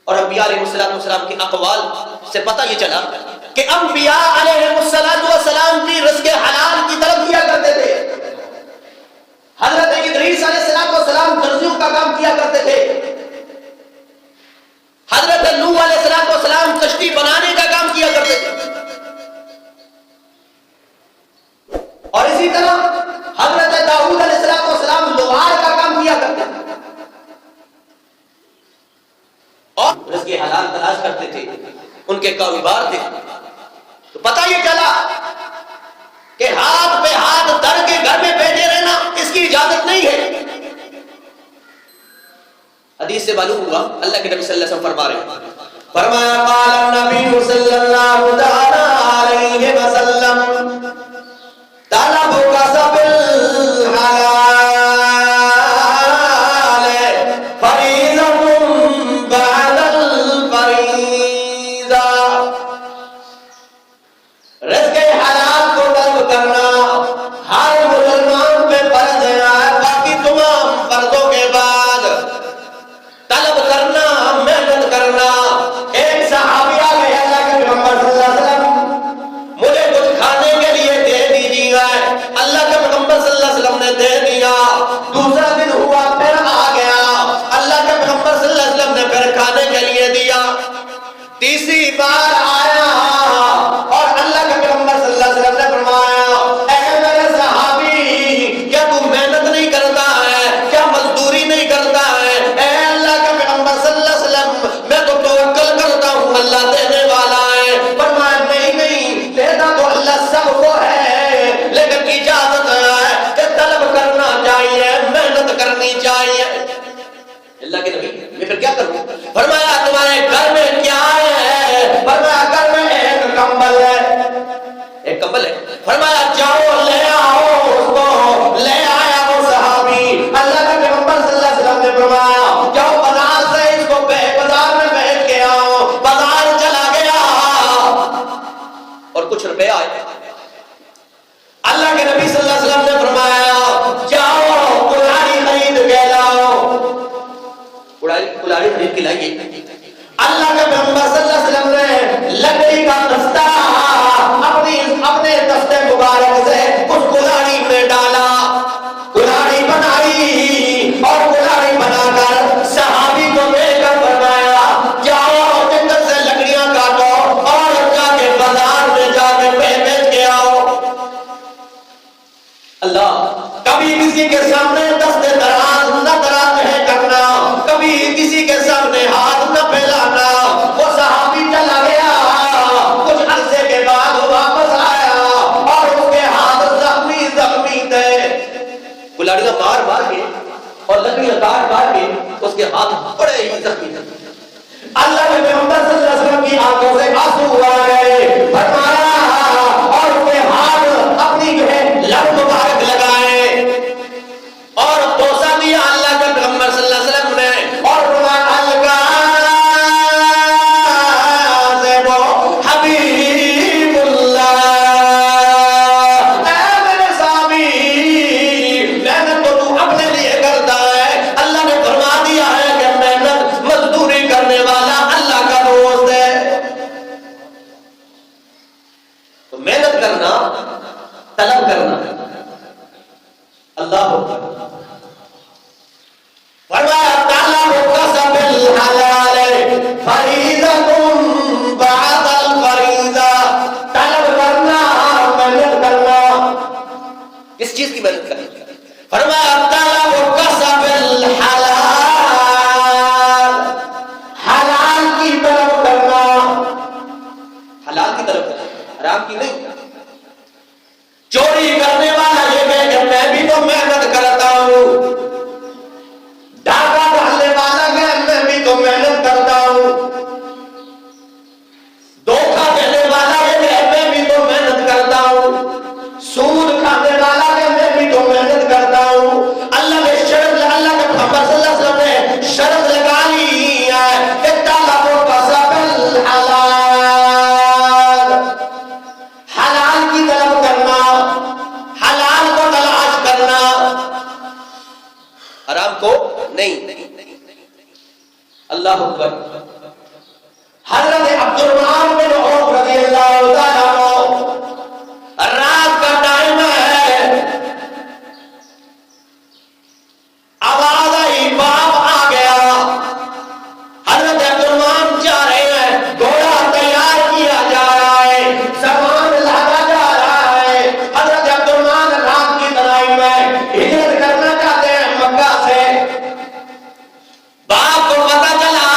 اور انبیاء علیہ السلام کی اقوال سے پتہ یہ چلا کہ انبیاء علیہ السلام بھی رزق حلال کی طرف کیا کرتے تھے. حضرت ادریس علیہ السلام درزیوں کا کام کیا کرتے تھے. حضرت نوح علیہ السلام کشتی بنانے کا کام کیا کرتے تھے. اور اسی طرح حضرت داؤد علیہ السلام لوہار کا کام کیا کرتے تھے اور رزق حلال تلاش کرتے تھے. ان کے کاروبار تھے. تو پتہ یہ چلا کہ ہاتھ پہ ہاتھ در کے گھر میں بیٹھے رہنا اس کی اجازت نہیں ہے. حدیث سے معلوم ہوا اللہ کے نبی صلی اللہ علیہ وسلم فرما رہے ہیں, فرمایا قال النبی صلی اللہ علیہ وسلم طلب کسب الحلال فریضۃ بعد الفریضہ. رزق حلال کو طلب کرنا ہر مسلمان پہ فرض ہے. باقی تمام فرضوں کے بعد طلب کرنا, محنت کرنا. ایک صحابی آ گئے اللہ کے پیغمبر صلی اللہ علیہ وسلم, مجھے کچھ کھانے کے لیے دے دیجیے. اللہ کے پیغمبر صلی اللہ علیہ وسلم نے دے دیا. دوسرا دن ہوا پھر آ گیا, اللہ کے پیغمبر صلی اللہ علیہ وسلم نے پھر کھانے کے لیے دیا. تیسری بار آیا اور اللہ کے پیغمبر صلی اللہ علیہ وسلم نے فرمایا اے میرے صحابی, کیا تم محنت نہیں کرتا ہے, کیا مزدوری نہیں کرتا ہے؟ اے اللہ کے پیغمبر صلی اللہ علیہ وسلم, میں تو توکل کرتا ہوں, اللہ دینے والا ہے. فرمایا نہیں, دیتا تو اللہ سب کو ہے, لیکن اجازت ہے کہ طلب کرنا چاہیے, محنت کرنی چاہیے. اللہ کے نبی میں پھر کیا کروں؟ فرمایا تمہارے گھر میں کیا ہے؟ فرمایا گھر میں ایک کمبل ہے. ایک کمبل ہے. فرمایا جاؤ لے آؤ اس کو. لے آیا وہ صحابی. اللہ کے پیغمبر صلی اللہ علیہ وسلم نے فرمایا جاؤ بازار سے اس کو بازار میں بیچ کے آؤ. بازار چلا گیا اور کچھ روپے آئے. اللہ کے نبی صلی اللہ علیہ وسلم نے فرمایا جاؤ کلاڑی خرید کے لاؤ. کلاڑی خرید کے لائیے. اللہ کے پیغمبر صلی اللہ علیہ وسلم نے لکڑی کا دستہ اپنے دستے مبارک سے اس کلاڑی میں ڈالا. کلاڑی بنائی اور کلاڑی بنا کر صحابی کو دے کر فرمایا جاؤ جنگل سے لکڑیاں کاٹو اور جا کے بازار میں جا کے بیچ کے آؤ. اللہ کبھی کسی کے سامنے دستے دراز نہ دراز ہے کرنا, کبھی کسی کے سامنے ہاتھ نہ پھیلانا. وہ صحابی چلا گیا, کچھ عرصے کے بعد واپس آیا اور اس کے ہاتھ زخمی تھے. کلاڑیاں مار مار کے اور لکڑیاں کاٹ کے اس کے ہاتھ بڑے ہی زخمی تھے. اللہ کے پیغمبر صلی اللہ علیہ وسلم کی آنکھوں سے آنسو آ گئے. فرمایا اور اس کے ہاتھ اپنی جو ہے لب مبارک لگائے اور بوسہ دیا اللہ کے پیغمبر صلی اللہ علیہ وسلم نے اور فرمایا حبیب اللہ, اے میرے صحابی, محنت تو تو اپنے لیے کرتا ہے. اللہ نے فرما دیا ہے کہ محنت مزدوری کرنے والا اللہ کا دوست ہے. تو محنت کرنا, طلب کرنا اللہ فرمایا طلب کسب الحلال فریضۃ بعد الفریضہ. طلب کرنا, محنت کرنا. کس چیز کی محنت کرنا؟ فرمایا طلب کسب الحلال, حلال کی طلب کرنا. حلال کی طلب کرنا, حرام کی نہیں. چوری کرنے والا یہ کہے کہ میں بھی تو محنت کرتا ہوں. ڈاکہ ڈالنے والا میں بھی تو محنت کرتا ہوں. دھوکہ دینے والا یہ کہے میں بھی تو محنت کرتا ہوں. سود کھانے والا کہ میں بھی تو محنت کرتا ہوں. اللہ نے شرط, اللہ کے پیغمبر صلی اللہ علیہ وسلم نے شرط لگا لی ہے کہ طلب کسب الحلال, حضرت عبد الرحمن بن عوف رضی اللہ تعالیٰ عنہ، رات کا ٹائم ہے، آواز آئی، باپ آ گیا۔ حضرت عبد الرحمن جا رہے ہیں، گھوڑا تیار کیا جا رہا ہے، سامان لادا جا رہا ہے۔ حضرت عبد الرحمن رات کی تنہائی میں ہجرت کرنا چاہتے ہیں مکہ سے۔ باپ کو پتہ چلا،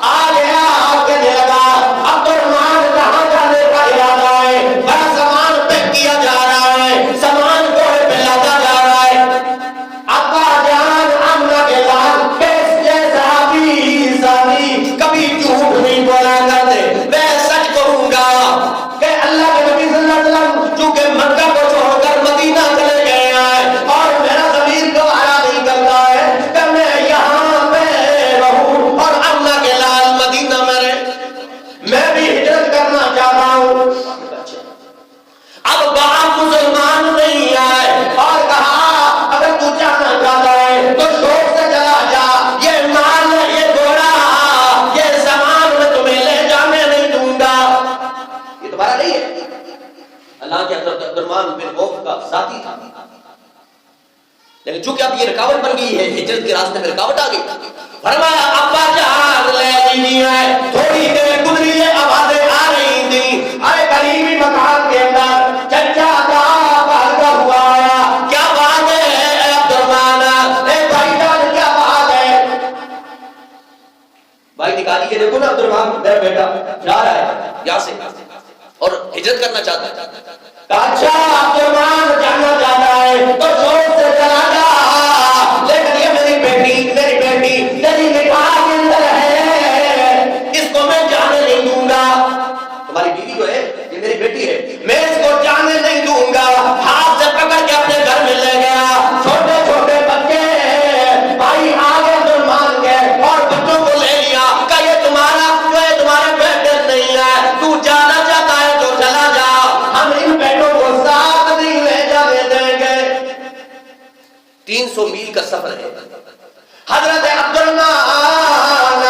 آ گیا، کہنے لگا عبد الرحمن کہاں جانے کا ارادہ ہے؟ بڑا سامان پیک کیا جا رہا ہے، سامان گھوڑے پہ لادا جا رہا ہے۔ ابا جان امنا کے لال کیس جیسا بھی ثانی کبھی جھوٹ نہیں بولا کرتے، میں سچ کہوں گا کہ اللہ کے نبی صلی اللہ علیہ وسلم چونکہ مکہ کو چھوڑ کر مدینہ چلے گئے ہیں اور میرا ضمیر گوارا نہیں کرتا ہے کہ میں یہاں پہ رہوں اور امنا کے لال مدینہ میں رہے، میں بھی ہجرت کرنا چاہتا ہوں۔ اب باپ مسلمان نہیں آئے اور کہا اگر تو جانا چاہتا ہے تو شوق سے چلا جا، یہ مال یہ گھوڑا یہ سامان میں تمہیں لے جانے نہیں دوں گا، یہ تمہارا نہیں ہے۔ اللہ کے حضرت عبد الرحمن بن عوف کا ذاتی تھا، لیکن چونکہ اب یہ رکاوٹ بن گئی ہے، ہجرت کے راستے میں رکاوٹ آ گئی، فرمایا ابا جان لے لیجیے۔ تھوڑی دیر گزری ہے، آوازیں آ رہی تھیں، ارے قریبی مکان کے اندر چچا کا بھاگا ہوا آیا، کیا بات ہے اے عبد الرحمن، اے بھائی جان کیا بات ہے؟ بھائی نکالی کے دیکھو نا، عبد الرحمن میرا بیٹا جا رہا ہے یہاں سے اور ہجرت کرنا چاہتا ہے۔ اچھا عبد الرحمن جانا چاہتا ہے تو شوق سے چلا جا، لیکن یہ میری بیٹی تیری نکاح کے اندر ہے، اس کو میں جانے نہیں دوں گا۔ تمہاری بیوی جو ہے یہ میری بیٹی ہے، میں اس کو جانے نہیں دوں گا۔ ہاتھ سے پکڑ کے اپنے گھر میں لے گیا، چھوٹے چھوٹے بچے بھائی آگے عبد الرحمن کے اور بچوں کو لے لیا، کہ یہ تمہارا یہ تمہارے بیٹے نہیں ہے، تو جانا چاہتا ہے تو چلا جا، ہم ان بیٹوں کو ساتھ نہیں لے جانے دیں گے۔ 300 میل کا سفر ہے۔ حضرت عبد الرحمن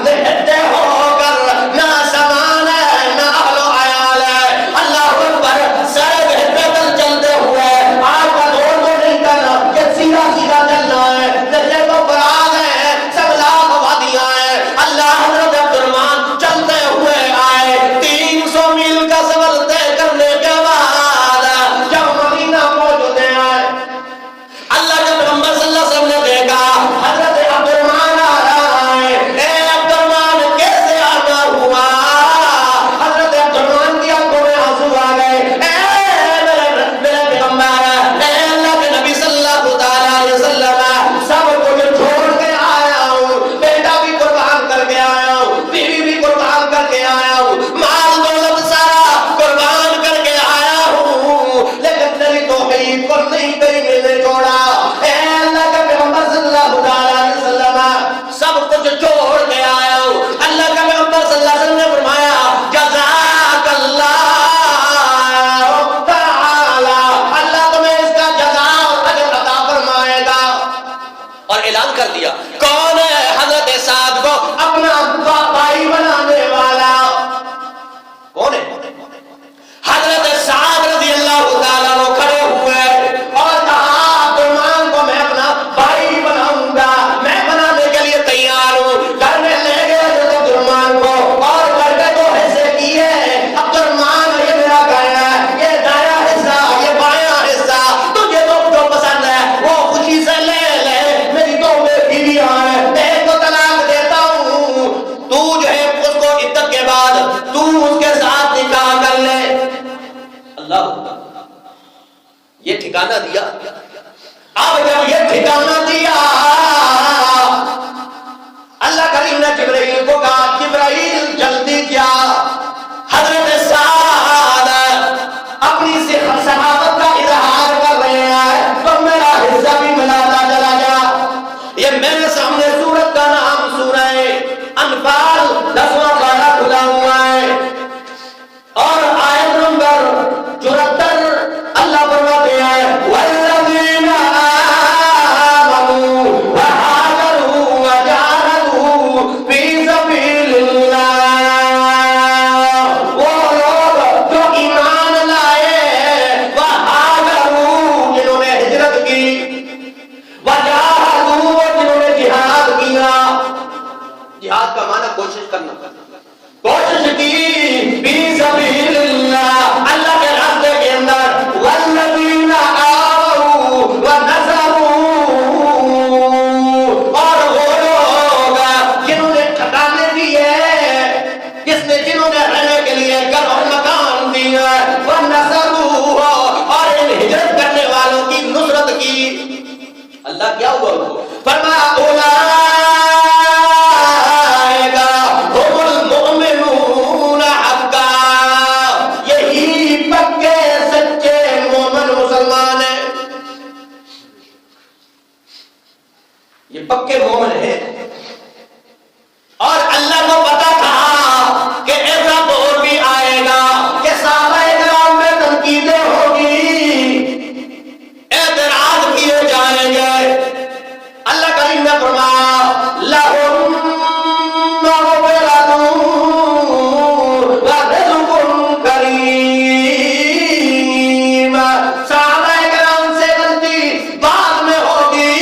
نہتے ہو کر نہ سامان ہے نہ اہل و عیال ہے، اللہ اکبر، سر پیدل چلتے ہوئے، آج کا دور تو نہیں کرنا، یہ سیدھا سیدھا چلنا ہے، جیسے تو براد ہے، سب لاکھ وادیاں ہیں۔ اللہ حضرت عبد الرحمن چلتے ہوئے آئے، 300 میل کا سفر طے کرنے کے بعد جب مدینہ پہنچتے ہیں، اللہ کے پیغمبر صلی اللہ علیہ وسلم نے جہاد کا معنی کوشش کرنا، کوشش کی فی سبیل اللہ، اللہ کے راستے کے اندر، والذین آووا ونصروا، اور وہ لوگ جنہوں نے ٹھکانے دیے، جنہوں نے رہنے کے لیے گھر اور مکان دیے، ونصروا، اور ان ہجرت کرنے والوں کی نصرت کی، اللہ کیا ہوا ان کو؟ فرمایا اولئک هم المؤمنون حقا، یہی پکے سچے مومن مسلمان ہیں، یہ پکے مومن ہیں۔ اور اللہ کو پتا تھا کہ ایسا دور بھی آئے گا کہ صحابہ کرام میں تنقیدیں ہوگی، اعتراض کیے جائیں گے۔ اللہ کریم نے فرمایا لہم مغفرۃ ورزق کریم، صحابہ کرام سے غلطی بعد میں ہوگی،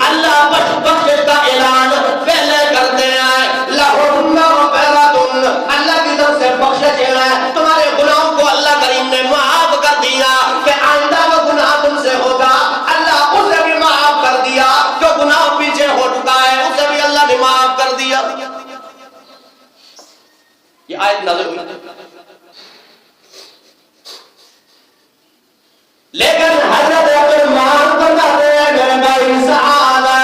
اللہ بخشش کا اعلان پہلے کرتے ہیں۔ لہم مغفرۃ، اللہ کی طرف سے بخشش ہے، تمہارے گناہوں کو اللہ کریم نے معاف کر دیا کہ آئندہ وہ گناہ تم سے ہوگا، اللہ اسے بھی معاف کر دیا، جو گناہ پیچھے ہو چکا ہے اسے بھی اللہ نے معاف کر دیا۔ یہ آیت نازل ہوئی، لیکن حضرت عثمان فرماتے ہیں میرے بھائی صحابہ،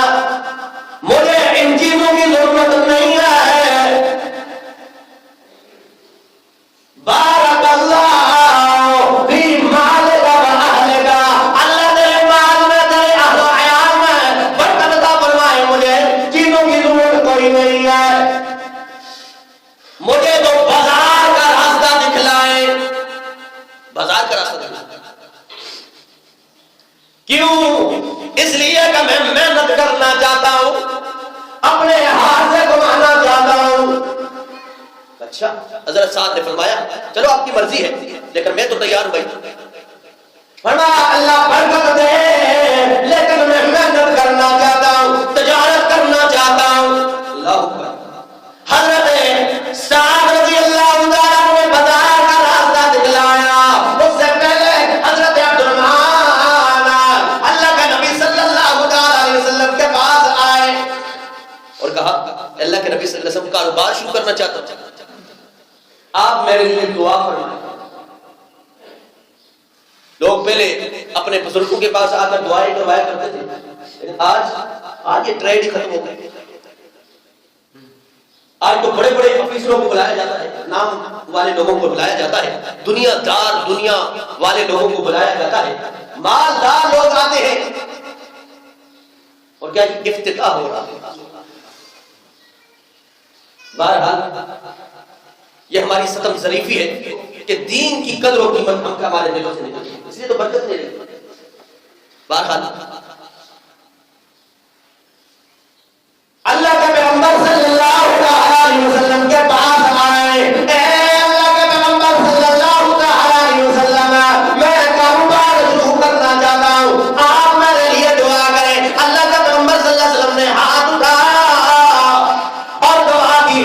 مجھے ان چیزوں کی ضرورت نہیں ہے، بارک اللہ فی مالک و اہلک، اللہ تیرے مال میں، تیرے اہل و عیال میں برکت عطا فرمائے، مجھے چیزوں کی ضرورت کوئی نہیں ہے، مجھے تو بازار کا راستہ دکھلائے، بازار کا راستہ دکھلائے۔ کیوں؟ اس لیے کہ میں محنت کرنا چاہتا ہوں، اپنے ہاتھ سے کمانا چاہتا ہوں۔ اچھا، حضرت سعد نے فرمایا چلو آپ کی مرضی ہے لیکن میں تو تیار ہوں بھائی۔ فرمایا اللہ برکت دے، لیکن میں محنت کرنا چاہتا ہوں، تجارت کرنا چاہتا ہوں۔ اللہ اکبر۔ حضرت سعد رضی اللہ عنہ نے بازار کا راستہ دکھلایا، اس سے پہلے حضرت عبد الرحمن اللہ کے نبی صلی اللہ علیہ وسلم کے پاس آئے اور کہا اللہ کے نبی صلی اللہ علیہ وسلم کاروبار شروع کرنا چاہتا ہوں، آپ میرے لیے دعا فرمائیں۔ لوگ پہلے اپنے بزرگوں کے پاس آ کر دعائیں کروایا کرتے تھے، لیکن آج یہ ٹرینڈ ہی ختم ہو گئی۔ آج تو بڑے بڑے افسروں کو بلایا جاتا ہے، نام والے لوگوں کو بلایا جاتا ہے، دنیا دار دنیا والے لوگوں کو بلایا جاتا ہے، مالدار لوگ آتے ہیں اور کیا افتتاح ہو رہا ہے۔ بہرحال یہ ہماری ستم ظریفی ہے کہ دین کی قدر و قیمت ہم کا ہمارے دلوں سے نکلتی ہے، اس لیے تو برکت نہیں رہی۔ بہرحال اللہ کے پیغمبر صلی اللہ علیہ وسلم کے پاس آئے، اے اللہ کے پیغمبر صلی اللہ علیہ وسلم، میں کاروبار شروع کرنا چاہتا ہوں، آپ میرے لیے دعا کریں۔ اللہ کے پیغمبر صلی اللہ علیہ وسلم نے ہاتھ اٹھایا اور دعا کی،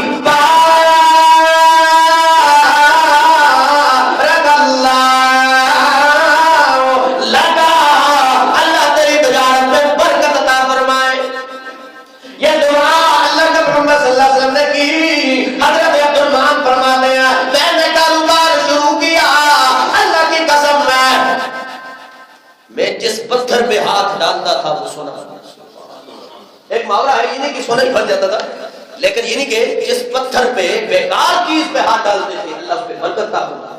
جس پتھر پہ ہاتھ ڈالتا تھا وہ سونا۔ ایک محاورہ ہے، یہ نہیں کہ سونا ہی بن جاتا تھا، لیکن یہ نہیں کہ جس پتھر پہ بیکار چیز پہ ہاتھ ڈالتے تھے اللہ اس پہ برکت تھا۔